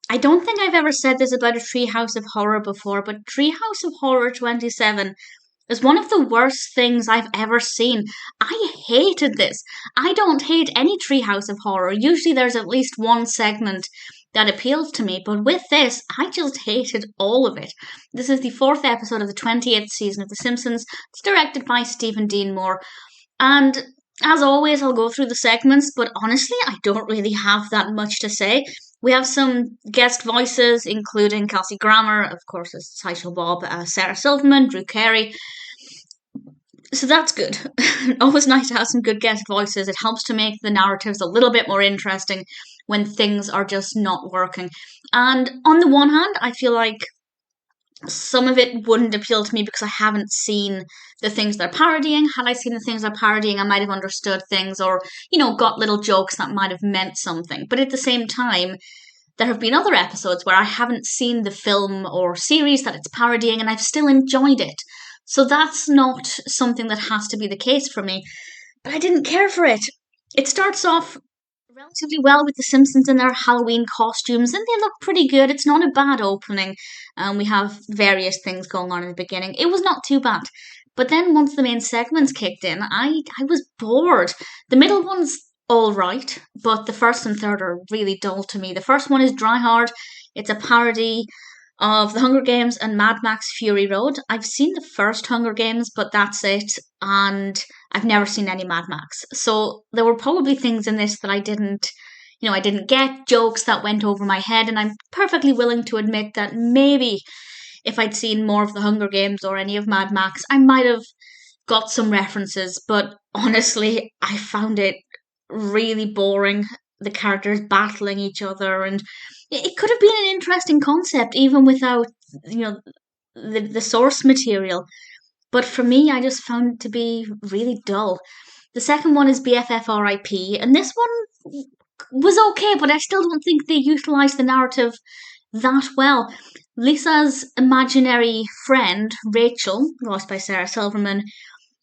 I don't think I've ever said this about a Treehouse of Horror before, but Treehouse of Horror 27 is one of the worst things I've ever seen. I hated this. I don't hate any Treehouse of Horror. Usually there's at least one segment that appeals to me, but with this, I just hated all of it. This is the fourth episode of the 28th season of The Simpsons. It's directed by Stephen Dean Moore. And as always, I'll go through the segments, but honestly, I don't really have that much to say. We have some guest voices, including Kelsey Grammer, of course, as Sideshow Bob, Sarah Silverman, Drew Carey. So that's good. Always nice to have some good guest voices. It helps to make the narratives a little bit more interesting when things are just not working. And on the one hand, I feel like some of it wouldn't appeal to me because I haven't seen the things they're parodying. Had I seen the things they're parodying, I might have understood things or, got little jokes that might have meant something. But at the same time, there have been other episodes where I haven't seen the film or series that it's parodying and I've still enjoyed it. So that's not something that has to be the case for me. But I didn't care for it. It starts off relatively well with the Simpsons in their Halloween costumes, and they look pretty good. It's not a bad opening. We have various things going on in the beginning. It was not too bad. But then once the main segments kicked in, I was bored. The middle one's all right, but the first and third are really dull to me. The first one is Dry Hard. It's a parody of The Hunger Games and Mad Max Fury Road. I've seen the first Hunger Games, but that's it. And I've never seen any Mad Max. So there were probably things in this that I didn't get, jokes that went over my head. And I'm perfectly willing to admit that maybe if I'd seen more of The Hunger Games or any of Mad Max, I might have got some references. But honestly, I found it really boring. The characters battling each other, and it could have been an interesting concept even without the source material. But for me, I just found it to be really dull. The second one is BFF R.I.P, and this one was okay, but I still don't think they utilised the narrative that well. Lisa's imaginary friend, Rachel, voiced by Sarah Silverman,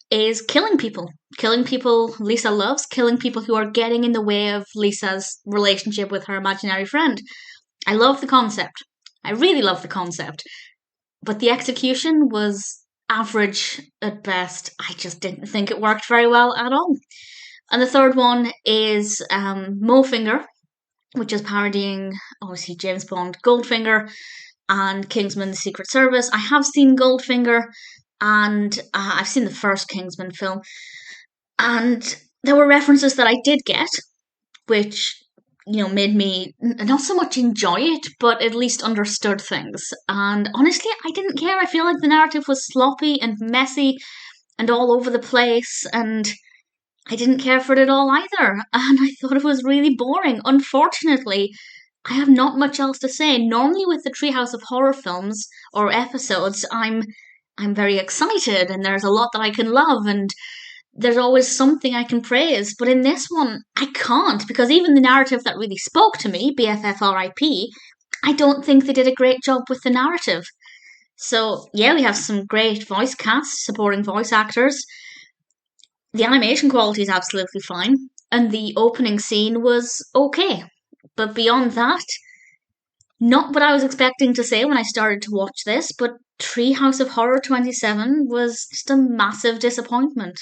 is killing people. Killing people Lisa loves, killing people who are getting in the way of Lisa's relationship with her imaginary friend. I love the concept. I really love the concept. But the execution was average at best. I just didn't think it worked very well at all. And the third one is MoeFinger, which is parodying, obviously, James Bond, Goldfinger, and Kingsman, The Secret Service. I have seen Goldfinger, and I've seen the first Kingsman film. And there were references that I did get, which made me not so much enjoy it, but at least understood things. And honestly, I didn't care. I feel like the narrative was sloppy and messy and all over the place, and I didn't care for it at all either. And I thought it was really boring. Unfortunately, I have not much else to say. Normally with the Treehouse of Horror films or episodes, I'm very excited and there's a lot that I can love and there's always something I can praise. But in this one, I can't, because even the narrative that really spoke to me, BFF R.I.P, I don't think they did a great job with the narrative. So, yeah, we have some great voice casts, supporting voice actors. The animation quality is absolutely fine, and the opening scene was okay. But beyond that, not what I was expecting to say when I started to watch this, but Treehouse of Horror 27 was just a massive disappointment.